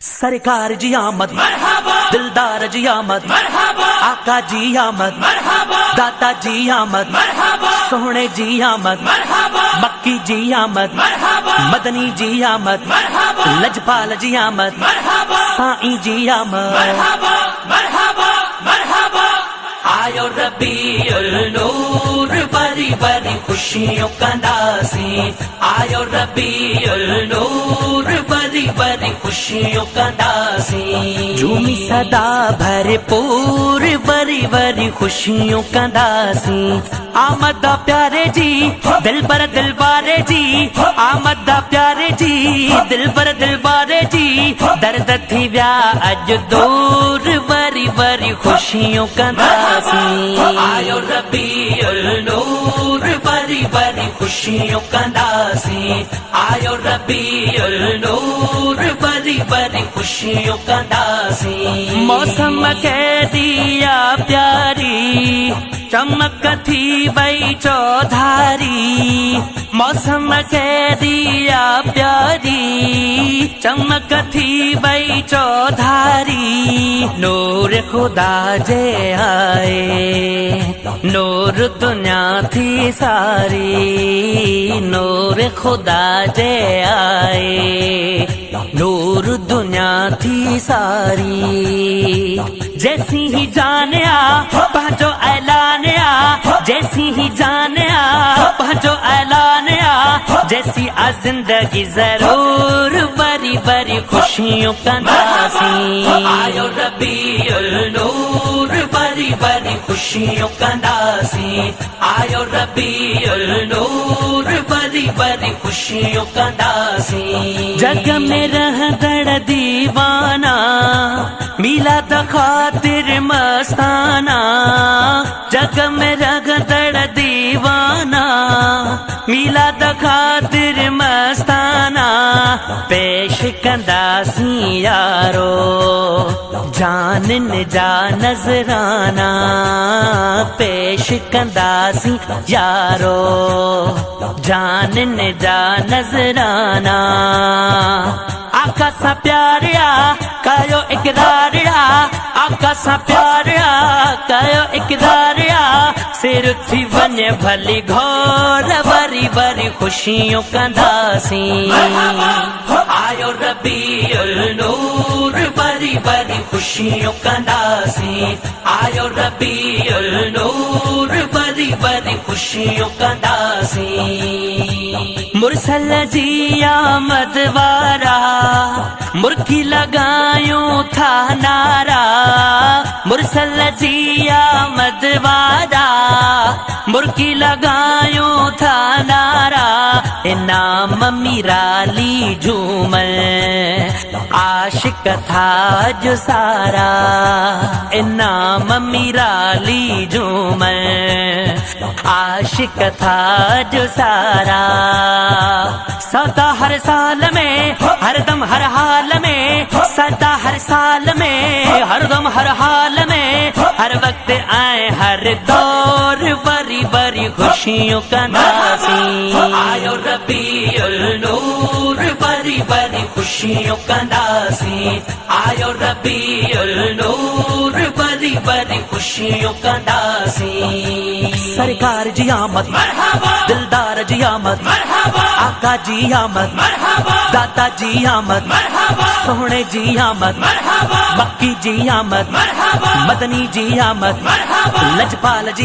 सरकार जी आमद, दिलदार जी आमद, आका जी आमद, दाता जी आमद, सोहने जी आमद, मक्की जी आमद, मदनी जी आमद, लजपाल जी आमद, साईं जी आमद। आयो रबीउल नूर बरी बरी खुशियों का दासी, आयो रबीउल नूर बरी बरी खुशियों का दासी। झूमी सदा भरपूर बरी बरी खुशियों का दासी। आमद प्यारे जी दिल पर दिल बारे जी, आमद प्यारे जी दिल पर दिल बारे जी। दर्द थी व्या अज दूर बरी बरी खुशियों का दासी। आयो रबीउल नूर बरी बरी खुशियों का दासी, आयो रबीउल नूर बरी बरी खुशियों का दासी। मौसम कह दिया प्यारी चमक थी वही चौधारी, मौसम कह दिया प्यारी चमक थी वही चौधारी। नूर खुदा जे आए नूर दुनिया थी सारी, नूर खुदा जे आए नूर दुनिया थी सारी। जैसी ही जानिया पहुंचो ऐलानिया, जैसी ही जानिया पहुंचो ऐलानिया। जैसी आ जिंदगी जरूर बरी बरी खुशियों का दासी। आयो रबीउल नूर बरी बरी खुशियों का दासी, आयो रबीउल नूर बरी बरी खुशियों का दासी। जग में रह दड़ दीवाना मिला द खातिर मस्ताना, जग में रह दड़ दीवाना मिला द खातिर मस्ताना। पेश कंदासी यारो जान जा नजराना, पेश कंदासी यारो जान जा नजराना। आका सा प्यारिया कयो इकरारिया, आका सा प्यारिया कयो इकरारिया। सिर थी वने भली घोर बरी बरी खुशियों का दासी। आयो रबीउल नूर बरी बरी खुशियों का दासी, आयो रबीउल नूर बरी बरी खुशियों का दासी। मुरसल जी आमद वारा मुर्गी लगायूं था नारा, मुरसल जी आमद वारा मुर्गी लगायूं था नारा। इनाम मीराली झूमर आशिक था जो सारा, इनाम मीराली झूमर आशिक था जो सारा। सदा हर साल में हरदम हर हाल में, सदा हर साल में हरदम हर हाल में। हर वक्त आए हर दौर बरी बरी खुशियों का दासी। आयो रबीउल नूर बरी बरी खुशियों का दासी, आयो रबीउल नूर बरी बरी खुशियों का दासी। सरकार जी आमद, दिलदार जी आमद, आका जी आमद, दाता जी आमद, सोहने जी आमद, मक्की जी आमद, मदनी जी आमद, लजपाल जी